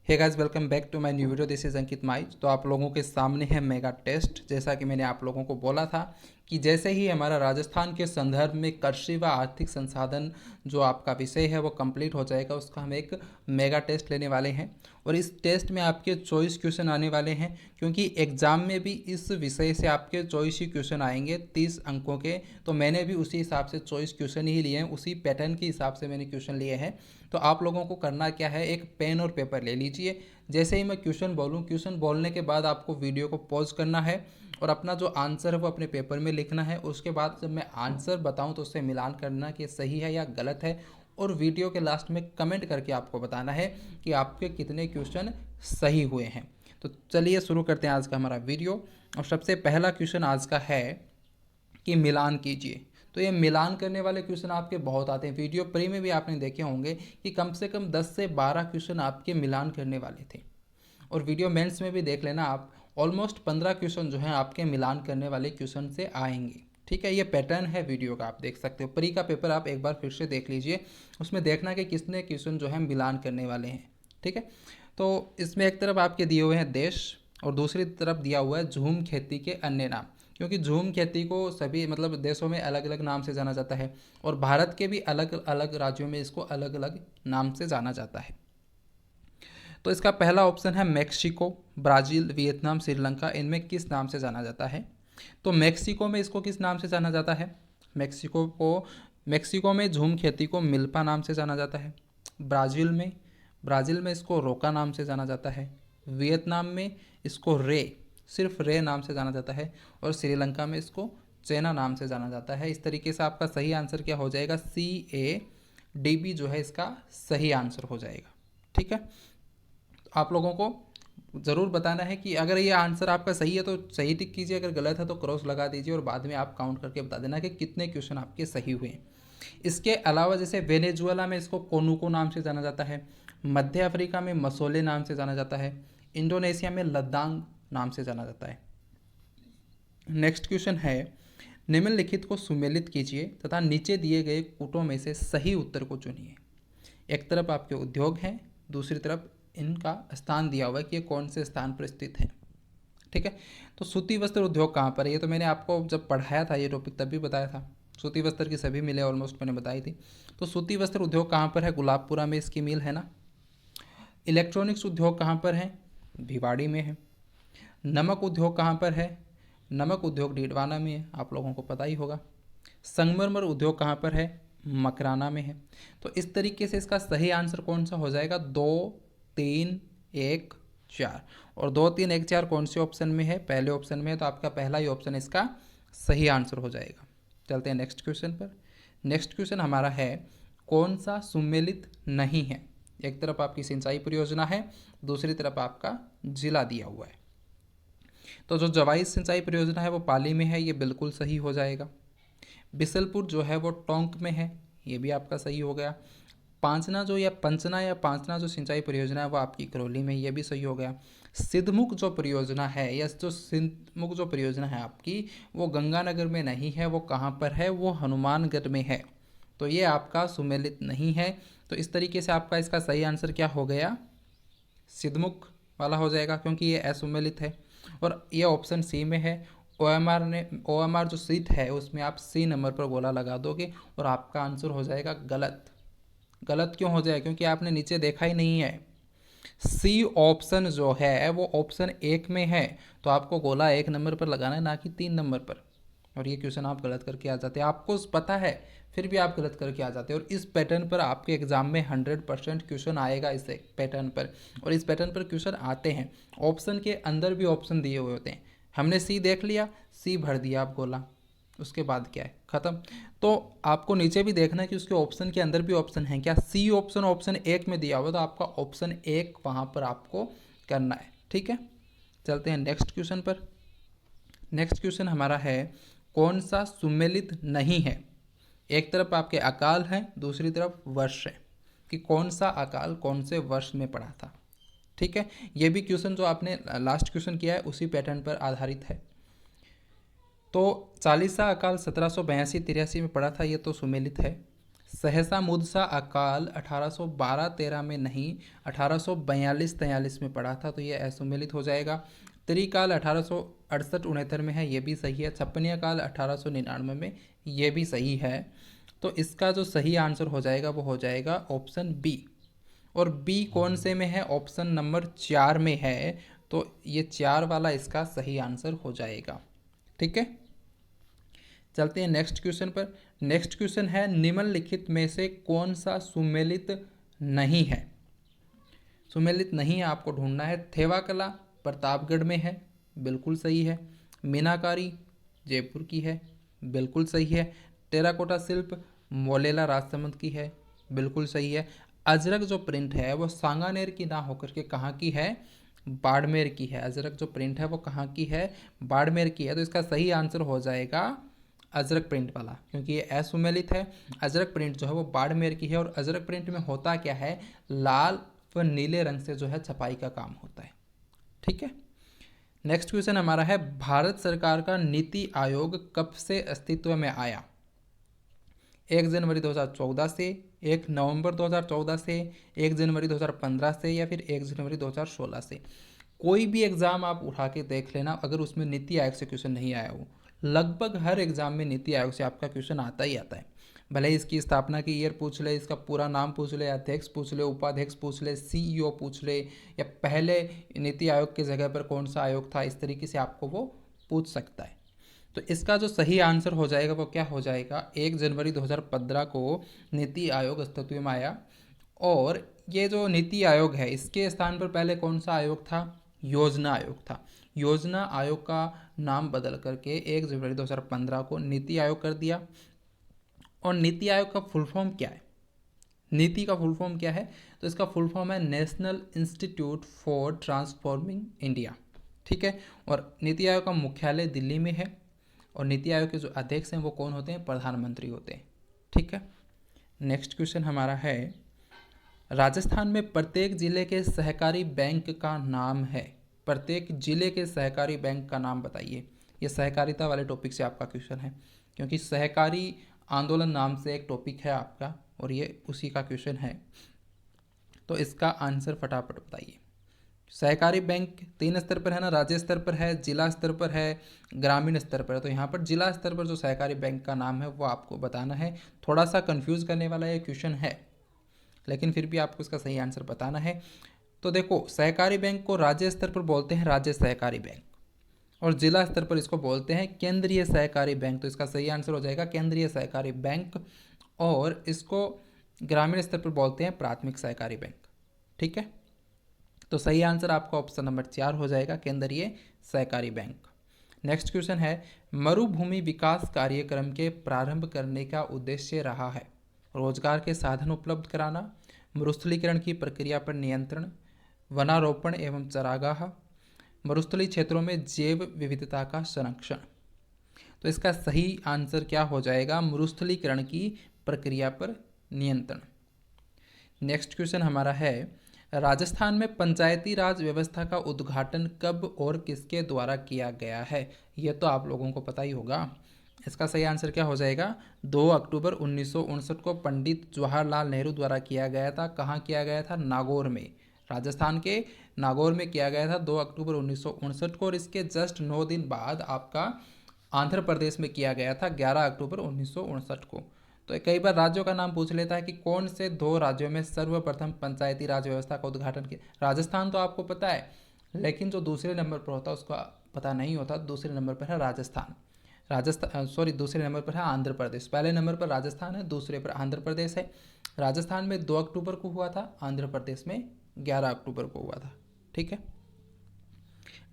Hey guys, welcome back to my new video. This is Ankit Mai. तो आप लोगों के सामने है मेगा टेस्ट। जैसा कि मैंने आप लोगों को बोला था कि जैसे ही हमारा राजस्थान के संदर्भ में कृषि व आर्थिक संसाधन जो आपका विषय है वो कंप्लीट हो जाएगा, उसका हम एक मेगा टेस्ट लेने वाले हैं। और इस टेस्ट में आपके 24 क्वेश्चन आने वाले हैं, क्योंकि एग्जाम में भी इस विषय से आपके 24 ही क्वेश्चन आएंगे 30 अंकों के। तो मैंने भी उसी हिसाब से 24 क्वेश्चन ही लिए हैं, उसी पैटर्न के हिसाब से मैंने क्वेश्चन लिए हैं। तो आप लोगों को करना क्या है, एक पेन और पेपर ले लीजिए। जैसे ही मैं क्वेश्चन बोलूँ, क्वेश्चन बोलने के बाद आपको वीडियो को पॉज करना है और अपना जो आंसर है वो अपने पेपर में लिखना है। उसके बाद जब मैं आंसर बताऊं तो उससे मिलान करना कि सही है या गलत है, और वीडियो के लास्ट में कमेंट करके आपको बताना है कि आपके कितने क्वेश्चन सही हुए हैं। तो चलिए शुरू करते हैं आज का हमारा वीडियो। और सबसे पहला क्वेश्चन आज का है कि मिलान कीजिए। तो ये मिलान करने वाले क्वेश्चन आपके बहुत आते हैं, वीडियो प्री में भी आपने देखे होंगे कि कम से कम 10 से 12 क्वेश्चन आपके मिलान करने वाले थे। और वीडियो मेंस में भी देख लेना आप, ऑलमोस्ट 15 क्वेश्चन जो हैं आपके मिलान करने वाले क्वेश्चन से आएंगे। ठीक है, ये पैटर्न है वीडियो का, आप देख सकते हो। प्री का पेपर आप एक बार फिर से देख लीजिए, उसमें देखना कि किसने क्वेश्चन जो है मिलान करने वाले हैं। ठीक है, तो इसमें एक तरफ आपके दिए हुए हैं देश और दूसरी तरफ दिया हुआ है झूम खेती के अन्य नाम। क्योंकि झूम खेती को सभी मतलब देशों में अलग अलग नाम से जाना जाता है, और भारत के भी अलग अलग राज्यों में इसको अलग अलग नाम से जाना जाता है। तो इसका पहला ऑप्शन है मैक्सिको, ब्राज़ील, वियतनाम, श्रीलंका। इनमें किस नाम से जाना जाता है? तो मैक्सिको में इसको किस नाम से जाना जाता है? मैक्सिको में झूम खेती को मिल्पा नाम से जाना जाता है। ब्राज़ील में इसको रोका नाम से जाना जाता है। वियतनाम में इसको सिर्फ रे नाम से जाना जाता है। और श्रीलंका में इसको चेना नाम से जाना जाता है। इस तरीके से आपका सही आंसर क्या हो जाएगा? CADB जो है इसका सही आंसर हो जाएगा। ठीक है, आप लोगों को ज़रूर बताना है कि अगर ये आंसर आपका सही है तो सही टिक कीजिए, अगर गलत है तो क्रॉस लगा दीजिए, और बाद में आप काउंट करके बता देना कि कितने क्वेश्चन आपके सही हुए हैं। इसके अलावा जैसे वेनेजुएला में इसको कोनुको नाम से जाना जाता है, मध्य अफ्रीका में मसोले नाम से जाना जाता है, इंडोनेशिया में लद्दाख नाम से जाना जाता है। नेक्स्ट क्वेश्चन है, निम्नलिखित को सुमेलित कीजिए तथा नीचे दिए गए कूटों में से सही उत्तर को चुनिए। एक तरफ आपके उद्योग हैं, दूसरी तरफ इनका स्थान दिया हुआ है कि ये कौन से स्थान पर स्थित है। ठीक है, तो सूती वस्त्र उद्योग कहाँ पर है? ये तो मैंने आपको जब पढ़ाया था ये टॉपिक तब भी बताया था। सूती वस्त्र की सभी मिलें ऑलमोस्ट मैंने बताई थी। तो सूती वस्त्र उद्योग कहाँ पर है? गुलाबपुरा में इसकी मिल है ना। इलेक्ट्रॉनिक्स उद्योग कहाँ पर है? भिवाड़ी में है। नमक उद्योग कहाँ पर है? नमक उद्योग डीडवाना में है, आप लोगों को पता ही होगा। संगमरमर उद्योग कहाँ पर है? मकराना में है। तो इस तरीके से इसका सही आंसर कौन सा हो जाएगा? 2, 3, 1, 4। और 2, 3, 1, 4 कौन से ऑप्शन में है? पहले ऑप्शन में है, तो आपका पहला ही ऑप्शन इसका सही आंसर हो जाएगा। चलते हैं नेक्स्ट क्वेश्चन पर। नेक्स्ट क्वेश्चन हमारा है, कौन सा सुमेलित नहीं है? एक तरफ आपकी सिंचाई परियोजना है, दूसरी तरफ आपका जिला दिया हुआ है। तो जो जवाई सिंचाई परियोजना है वो पाली में है, ये बिल्कुल सही हो जाएगा। बिसलपुर जो है वो टोंक में है, ये भी आपका सही हो गया। पंचना या पांचना जो सिंचाई परियोजना है वो आपकी करौली में, ये भी सही हो गया। सिद्धमुख जो परियोजना है, या जो सिद्धमुख जो परियोजना है आपकी, वो गंगानगर में नहीं है, वो कहाँ पर है? वो हनुमानगढ़ में है। तो ये आपका सुमेलित नहीं है। तो इस तरीके से आपका इसका सही आंसर क्या हो गया? सिद्धमुख वाला हो जाएगा, क्योंकि ये असुमेलित है। और ये ऑप्शन सी में है। OMR जो सीट है उसमें आप C नंबर पर गोला लगा दोगे और आपका आंसर हो जाएगा गलत। गलत क्यों हो जाएगा? क्योंकि आपने नीचे देखा ही नहीं है। C ऑप्शन जो है वो ऑप्शन 1 में है, तो आपको गोला 1 नंबर पर लगाना है, ना कि 3 नंबर पर। और ये क्वेश्चन आप गलत करके आ जाते हैं, आपको पता है फिर भी आप गलत करके आ जाते हैं। और इस पैटर्न पर आपके एग्जाम में 100% क्वेश्चन आएगा इस पैटर्न पर, और इस पैटर्न पर क्वेश्चन आते हैं। ऑप्शन के अंदर भी ऑप्शन दिए हुए होते हैं। हमने C देख लिया, C भर दिया आप गोला, उसके बाद क्या है? ख़त्म। तो आपको नीचे भी देखना है कि उसके ऑप्शन के अंदर भी ऑप्शन है क्या। C ऑप्शन 1 में दिया हुआ, तो आपका ऑप्शन 1 वहाँ पर आपको करना है। ठीक है, चलते हैं नेक्स्ट क्वेश्चन पर। नेक्स्ट क्वेश्चन हमारा है, कौन सा सुमेलित नहीं है? एक तरफ आपके अकाल है, दूसरी तरफ वर्ष है, कि कौन सा अकाल कौन से वर्ष में पड़ा था। ठीक है, ये भी क्वेश्चन जो आपने लास्ट क्वेश्चन किया है उसी पैटर्न पर आधारित है। तो 40सा अकाल 1782-83 में पड़ा था, ये तो सुमेलित है। सहसा मुदसा अकाल 1812-13 में नहीं, 1842-43 में पड़ा था, तो ये असुमेलित हो जाएगा। त्रिकाल 1868-69 में है, ये भी सही है। छप्पनिया काल 1899 में, ये भी सही है। तो इसका जो सही आंसर हो जाएगा वो हो जाएगा ऑप्शन बी। और बी कौन से में है? ऑप्शन नंबर 4 में है, तो ये 4 वाला इसका सही आंसर हो जाएगा। ठीक है, चलते हैं नेक्स्ट क्वेश्चन पर। नेक्स्ट क्वेश्चन है, निम्नलिखित में से कौन सा सुमेलित नहीं है? सुमेलित नहीं है आपको ढूंढना है। थेवा कला प्रतापगढ़ में है, बिल्कुल सही है। मीनाकारी जयपुर की है, बिल्कुल सही है। टेराकोटा शिल्प मोलेला राजसमंद की है, बिल्कुल सही है। अजरक जो प्रिंट है वो सांगानेर की ना होकर के कहाँ की है? बाड़मेर की है। अजरक जो प्रिंट है वो कहाँ की है? बाड़मेर की है। तो इसका सही आंसर हो जाएगा अजरक प्रिंट वाला, क्योंकि ये असुमेलित है। अजरक प्रिंट जो है वो बाड़मेर की है। और अजरक प्रिंट में होता क्या है? लाल व नीले रंग से जो है छपाई का काम होता है। ठीक है, नेक्स्ट क्वेश्चन हमारा है, भारत सरकार का नीति आयोग कब से अस्तित्व में आया? 1 जनवरी 2014 से, 1 नवंबर 2014 से, 1 जनवरी 2015 से, या फिर 1 जनवरी 2016 से। कोई भी एग्ज़ाम आप उठा के देख लेना, अगर उसमें नीति आयोग से क्वेश्चन नहीं आया हो। लगभग हर एग्ज़ाम में नीति आयोग से आपका क्वेश्चन आता ही आता है। भले ही इसकी स्थापना की ईयर पूछ ले, इसका पूरा नाम पूछ ले, अध्यक्ष पूछ ले, उपाध्यक्ष पूछ ले, सीईओ पूछ ले, या पहले नीति आयोग की जगह पर कौन सा आयोग था, इस तरीके से आपको वो पूछ सकता है। तो इसका जो सही आंसर हो जाएगा वो क्या हो जाएगा? 1 जनवरी 2015 को नीति आयोग अस्तित्व में आया। और ये जो नीति आयोग है, इसके स्थान पर पहले कौन सा आयोग था? योजना आयोग था। योजना आयोग का नाम बदल करके 1 जनवरी 2015 को नीति आयोग कर दिया। और नीति आयोग का फुल फॉर्म क्या है? नीति का फुल फॉर्म क्या है? तो इसका फुल फॉर्म है national institute for transforming India. ठीक है, और नीति आयोग का मुख्यालय दिल्ली में है। और नीति आयोग के जो अध्यक्ष हैं वो कौन होते हैं? प्रधानमंत्री होते हैं। ठीक है, नेक्स्ट क्वेश्चन हमारा है, राजस्थान में प्रत्येक जिले के सहकारी बैंक का नाम है। प्रत्येक जिले के सहकारी बैंक का नाम बताइए। ये सहकारिता वाले टॉपिक से आपका क्वेश्चन है, क्योंकि सहकारी आंदोलन नाम से एक टॉपिक है आपका, और ये उसी का क्वेश्चन है। तो इसका आंसर फटाफट बताइए। सहकारी बैंक 3 स्तर पर है ना, राज्य स्तर पर है, जिला स्तर पर है, ग्रामीण स्तर पर है। तो यहाँ पर जिला स्तर पर जो सहकारी बैंक का नाम है वो आपको बताना है। थोड़ा सा कंफ्यूज करने वाला ये क्वेश्चन है, लेकिन फिर भी आपको इसका सही आंसर बताना है। तो देखो, सहकारी बैंक को राज्य स्तर पर बोलते हैं राज्य सहकारी बैंक, और जिला स्तर पर इसको बोलते हैं केंद्रीय सहकारी बैंक। तो इसका सही आंसर हो जाएगा केंद्रीय सहकारी बैंक। और इसको ग्रामीण स्तर पर बोलते हैं प्राथमिक सहकारी बैंक। ठीक है, तो सही आंसर आपका ऑप्शन नंबर 4 हो जाएगा, केंद्रीय सहकारी बैंक। नेक्स्ट क्वेश्चन है, मरुभूमि विकास कार्यक्रम के प्रारंभ करने का उद्देश्य रहा है? रोजगार के साधन उपलब्ध कराना, मरुस्थलीकरण की प्रक्रिया पर नियंत्रण, वनारोपण एवं चरागाह, मरुस्थलीय क्षेत्रों में जैव विविधता का संरक्षण। तो इसका सही आंसर क्या हो जाएगा? मरुस्थलीकरण की प्रक्रिया पर नियंत्रण। नेक्स्ट क्वेश्चन हमारा है, राजस्थान में पंचायती राज व्यवस्था का उद्घाटन कब और किसके द्वारा किया गया है? यह तो आप लोगों को पता ही होगा। इसका सही आंसर क्या हो जाएगा? 2 अक्टूबर 1959 को पंडित जवाहरलाल नेहरू द्वारा किया गया था। कहाँ किया गया था? नागौर में। राजस्थान के नागौर में किया गया था 2 अक्टूबर 1959 को। और इसके जस्ट 9 दिन बाद आपका आंध्र प्रदेश में किया गया था 11 अक्टूबर 1959 को। तो कई बार राज्यों का नाम पूछ लेता है कि कौन से 2 राज्यों में सर्वप्रथम पंचायती राज व्यवस्था का उद्घाटन किया। राजस्थान तो आपको पता है, लेकिन जो दूसरे नंबर पर होता है उसका पता नहीं होता। दूसरे नंबर पर है राजस्थान, दूसरे नंबर पर है आंध्र प्रदेश। पहले नंबर पर राजस्थान है, दूसरे पर आंध्र प्रदेश है। राजस्थान में 2 अक्टूबर को हुआ था, आंध्र प्रदेश में 11 अक्टूबर को हुआ था। ठीक है,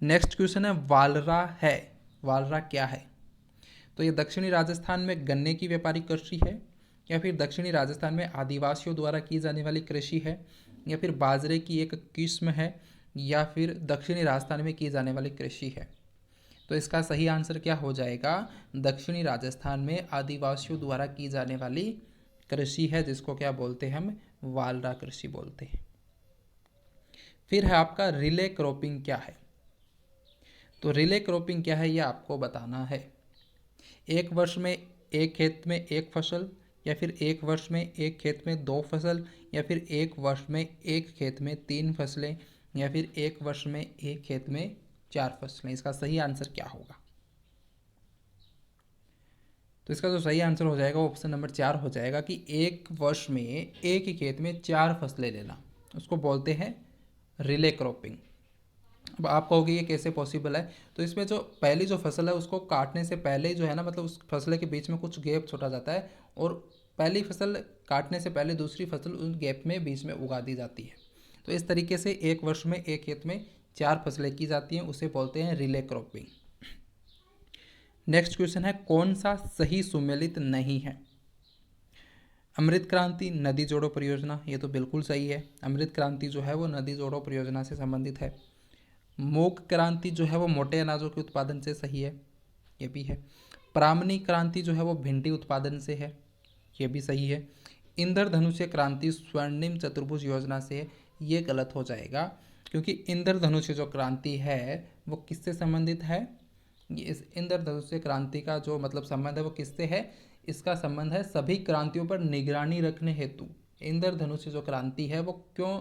नेक्स्ट क्वेश्चन है, वालरा है। वालरा क्या है? तो ये दक्षिणी राजस्थान में गन्ने की व्यापारिक कृषि है, या फिर दक्षिणी राजस्थान में आदिवासियों द्वारा की जाने वाली कृषि है, या फिर बाजरे की एक किस्म है, या फिर दक्षिणी राजस्थान में की जाने वाली कृषि है। तो इसका सही आंसर क्या हो जाएगा? दक्षिणी राजस्थान में आदिवासियों द्वारा की जाने वाली कृषि है, जिसको क्या बोलते हैं हम? वालरा कृषि बोलते हैं। फिर है आपका रिले क्रॉपिंग क्या है? तो रिले क्रॉपिंग क्या है ये आपको बताना है। एक वर्ष में एक खेत में एक फसल, या फिर एक वर्ष में एक खेत में 2 फसल, या फिर एक वर्ष में एक खेत में 3 फसलें, या फिर एक वर्ष में एक खेत में 4 फसलें? इसका सही आंसर क्या होगा? तो इसका जो सही आंसर हो जाएगा वो ऑप्शन नंबर 4 हो जाएगा कि एक वर्ष में एक ही खेत में 4 फसलें लेना, उसको बोलते हैं रिले क्रॉपिंग। अब आप कहोगे ये कैसे पॉसिबल है? तो इसमें जो पहली जो फसल है उसको काटने से पहले ही जो है ना, मतलब उस फसल के बीच में कुछ गैप छोड़ा जाता है, और पहली फसल काटने से पहले दूसरी फसल उस गैप में बीच में उगा दी जाती है। तो इस तरीके से एक वर्ष में एक खेत में 4 फसलें की जाती हैं, उसे बोलते हैं रिले क्रॉपिंग। नेक्स्ट क्वेश्चन है, कौन सा सही सुमेलित नहीं है? अमृत क्रांति नदी जोड़ो परियोजना, ये तो बिल्कुल सही है। अमृत क्रांति जो है वो नदी जोड़ो परियोजना से संबंधित है। मूक क्रांति जो है वो मोटे अनाजों के उत्पादन से सही है, ये भी है। ब्राह्मणी क्रांति जो है वो भिंडी उत्पादन से है, ये भी सही है। इंद्रधनुष्य क्रांति स्वर्णिम चतुर्भुज योजना से, ये गलत हो जाएगा, क्योंकि इंद्रधनुष्य जो क्रांति है वो किससे संबंधित है? ये इस इंद्रधनुष्य क्रांति का जो मतलब संबंध है वो किससे है? इसका संबंध है सभी क्रांतियों पर निगरानी रखने हेतु। इंद्रधनुष्य जो क्रांति है वो क्यों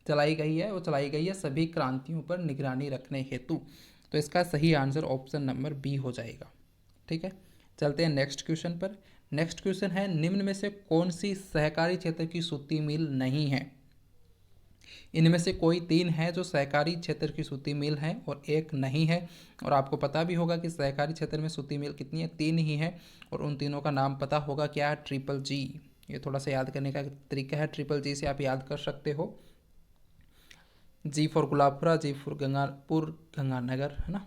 चलाई गई है? वो चलाई गई है सभी क्रांतियों पर निगरानी रखने हेतु। तो इसका सही आंसर ऑप्शन नंबर बी हो जाएगा। ठीक है, चलते हैं नेक्स्ट क्वेश्चन पर। नेक्स्ट क्वेश्चन है, निम्न में से कौन सी सहकारी क्षेत्र की सूती मिल नहीं है? इनमें से कोई 3 है जो सहकारी क्षेत्र की सूती मिल है और एक नहीं है। और आपको पता भी होगा कि सहकारी क्षेत्र में सूती मिल कितनी है? 3 ही है, और उन तीनों का नाम पता होगा क्या है? ट्रिपल जी। ये थोड़ा सा याद करने का तरीका है, ट्रिपल जी से आप याद कर सकते हो। G for Gulabpura, G for Gangapur, Ganganagar, है ना।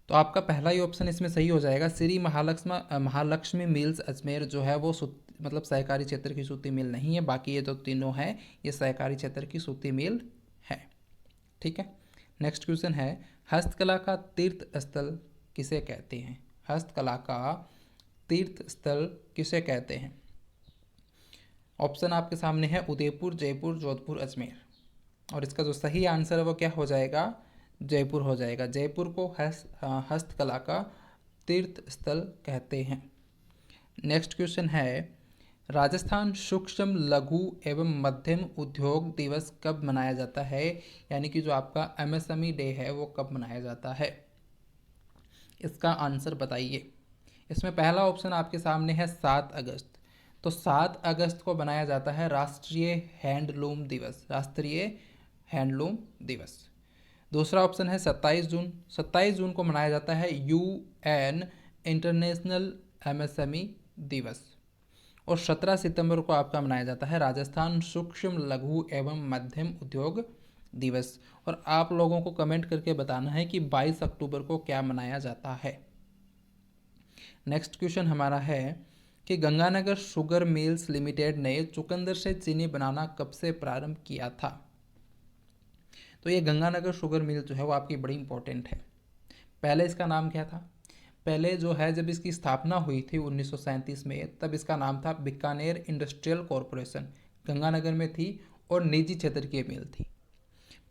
तो आपका पहला ही ऑप्शन इसमें सही हो जाएगा। श्री महालक्ष्मी मिल्स अजमेर जो है वो मतलब सहकारी क्षेत्र की सूती मिल नहीं है। बाकी ये जो तीनों हैं ये सहकारी क्षेत्र की सूती मिल है। ठीक है, नेक्स्ट क्वेश्चन है, हस्तकला का तीर्थ स्थल किसे कहते हैं? हस्तकला का तीर्थ स्थल किसे कहते हैं? ऑप्शन आपके सामने है उदयपुर, जयपुर, जोधपुर, अजमेर। और इसका जो सही आंसर है वो क्या हो जाएगा? जयपुर हो जाएगा। जयपुर को हस्तकला का तीर्थ स्थल कहते हैं। नेक्स्ट क्वेश्चन है, राजस्थान सूक्ष्म लघु एवं मध्यम उद्योग दिवस कब मनाया जाता है? यानी कि जो आपका एमएसएमई डे है वो कब मनाया जाता है? इसका आंसर बताइए। इसमें पहला ऑप्शन आपके सामने है 7 अगस्त। तो 7 अगस्त को बनाया जाता है राष्ट्रीय हैंडलूम दिवस, राष्ट्रीय हैंडलूम दिवस। दूसरा ऑप्शन है 27 जून। 27 जून को मनाया जाता है यूएन इंटरनेशनल एमएसएमई दिवस। और 17 सितंबर को आपका मनाया जाता है राजस्थान सूक्ष्म लघु एवं मध्यम उद्योग दिवस। और आप लोगों को कमेंट करके बताना है कि 22 अक्टूबर को क्या मनाया जाता है। नेक्स्ट क्वेश्चन हमारा है कि गंगानगर शुगर मिल्स लिमिटेड ने चुकंदर से चीनी बनाना कब से प्रारंभ किया था? तो ये गंगानगर शुगर मिल जो है वो आपकी बड़ी इंपॉर्टेंट है। पहले इसका नाम क्या था? पहले जो है जब इसकी स्थापना हुई थी 1937 में, तब इसका नाम था बीकानेर इंडस्ट्रियल कॉरपोरेशन, गंगानगर में थी और निजी क्षेत्र की मिल थी।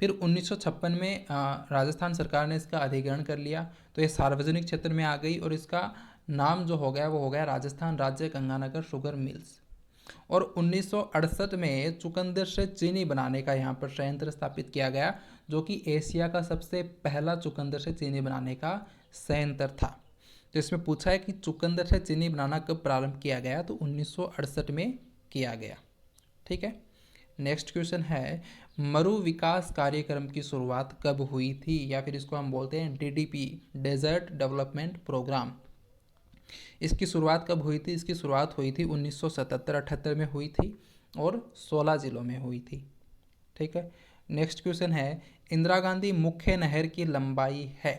फिर 1956 में राजस्थान सरकार ने इसका अधिग्रहण कर लिया, तो ये सार्वजनिक क्षेत्र में आ गई और इसका नाम जो हो गया वो हो गया राजस्थान राज्य गंगानगर शुगर मिल्स। और 1968 में चुकंदर से चीनी बनाने का यहाँ पर संयंत्र स्थापित किया गया, जो कि एशिया का सबसे पहला चुकंदर से चीनी बनाने का संयंत्र था। तो इसमें पूछा है कि चुकंदर से चीनी बनाना कब प्रारंभ किया गया? तो 1968 में किया गया। ठीक है, नेक्स्ट क्वेश्चन है, मरु विकास कार्यक्रम की शुरुआत कब हुई थी? या फिर इसको हम बोलते हैं डीडीपी, डेजर्ट डेवलपमेंट प्रोग्राम। इसकी शुरुआत कब हुई थी? इसकी शुरुआत हुई थी 1977-78 में हुई थी और 16 जिलों में हुई थी। ठीक है, नेक्स्ट क्वेश्चन है, इंदिरा गांधी मुख्य नहर की लंबाई है?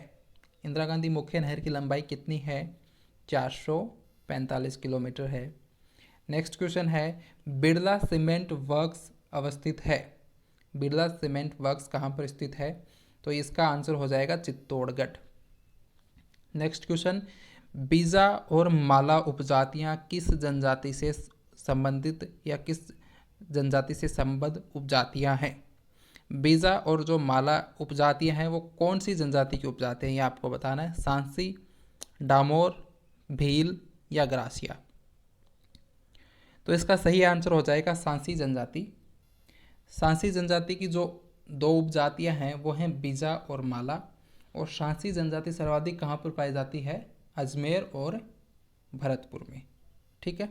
इंदिरा गांधी मुख्य नहर की लंबाई कितनी है? 445 किलोमीटर है। नेक्स्ट क्वेश्चन है, बिरला सीमेंट वर्क्स अवस्थित है? बिरला सीमेंट वर्क्स कहाँ पर स्थित है? तो इसका आंसर हो जाएगा चित्तौड़गढ़। नेक्स्ट क्वेश्चन, बीजा और माला उपजातियां किस जनजाति से संबंधित या किस जनजाति से संबद्ध उपजातियां हैं? बीजा और जो माला उपजातियां हैं वो कौन सी जनजाति की उपजातियां हैं, ये आपको बताना है। सांसी, डामोर, भील या ग्रासिया। तो इसका सही आंसर हो जाएगा सांसी जनजाति। सांसी जनजाति की जो दो उपजातियां हैं वो हैं बीजा और माला, और सांसी जनजाति सर्वाधिक कहाँ पर पाई जाती है? अजमेर और भरतपुर में। ठीक है।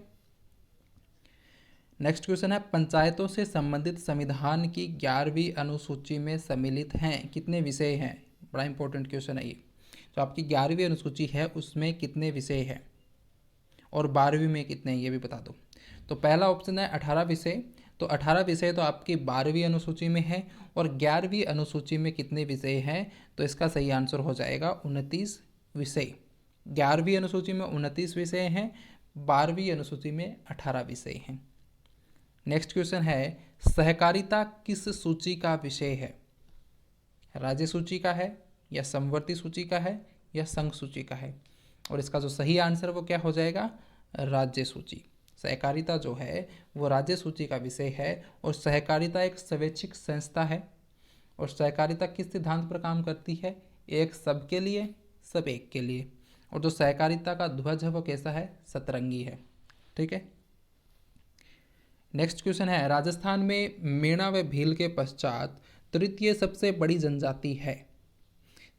नेक्स्ट क्वेश्चन है, पंचायतों से संबंधित संविधान की 11वीं अनुसूची में सम्मिलित हैं कितने विषय हैं? बड़ा इंपॉर्टेंट क्वेश्चन है ये। तो आपकी 11वीं अनुसूची है उसमें कितने विषय हैं और 12वीं में कितने हैं ये भी बता दो। तो पहला ऑप्शन है 18 विषय। तो 18 विषय तो आपकी 12वीं अनुसूची में है, और 11वीं अनुसूची में कितने विषय हैं? तो इसका सही आंसर हो जाएगा 29 विषय। 11वीं अनुसूची में 29 विषय हैं, 12वीं अनुसूची में 18 विषय हैं। नेक्स्ट क्वेश्चन है, सहकारिता किस सूची का विषय है? राज्य सूची का है, या समवर्ती सूची का है, या संघ सूची का है? और इसका जो सही आंसर वो क्या हो जाएगा? राज्य सूची। सहकारिता जो है वो राज्य सूची का विषय है, और सहकारिता एक स्वैच्छिक संस्था है। और सहकारिता किस सिद्धांत पर काम करती है? एक सबके लिए, सब एक के लिए। और जो सहकारिता का ध्वज है वो कैसा है? सतरंगी है। ठीक है। नेक्स्ट क्वेश्चन है, राजस्थान में मेणा व भील के पश्चात तृतीय सबसे बड़ी जनजाति है?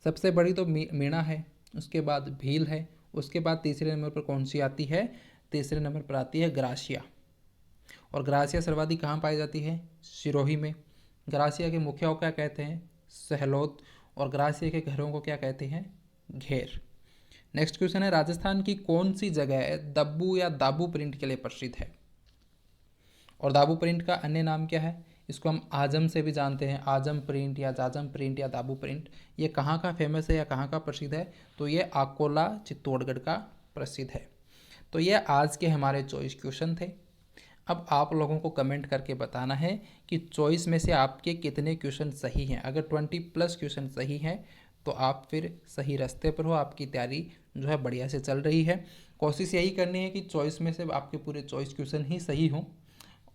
सबसे बड़ी तो मेणा है, उसके बाद भील है, उसके बाद तीसरे नंबर पर कौन सी आती है? तीसरे नंबर पर आती है ग्रासिया। और ग्रासिया सर्वाधिक कहाँ पाई जाती है? सिरोही में। ग्रासिया के मुखिया को क्या कहते हैं? सहलोत। और ग्रासिया के घरों को क्या कहते हैं? घेर। नेक्स्ट क्वेश्चन है, राजस्थान की कौन सी जगह दब्बू या दाबू प्रिंट के लिए प्रसिद्ध है? और दाबू प्रिंट का अन्य नाम क्या है? इसको हम आजम से भी जानते हैं, आजम प्रिंट या जाजम प्रिंट या दाबू प्रिंट। ये कहाँ का फेमस है या कहाँ का प्रसिद्ध है? तो ये अकोला चित्तौड़गढ़ का प्रसिद्ध है। तो ये आज के हमारे चॉइस क्वेश्चन थे। अब आप लोगों को कमेंट करके बताना है कि चॉइस में से आपके कितने क्वेश्चन सही हैं। अगर 20+ क्वेश्चन सही हैं तो आप फिर सही रास्ते पर हो, आपकी तैयारी जो है बढ़िया से चल रही है। कोशिश यही करनी है कि चॉइस में से आपके पूरे चॉइस क्वेश्चन ही सही हों।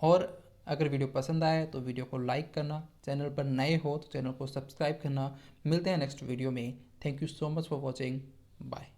और अगर वीडियो पसंद आए तो वीडियो को लाइक करना, चैनल पर नए हो तो चैनल को सब्सक्राइब करना। मिलते हैं नेक्स्ट वीडियो में। Thank you so much for watching. Bye.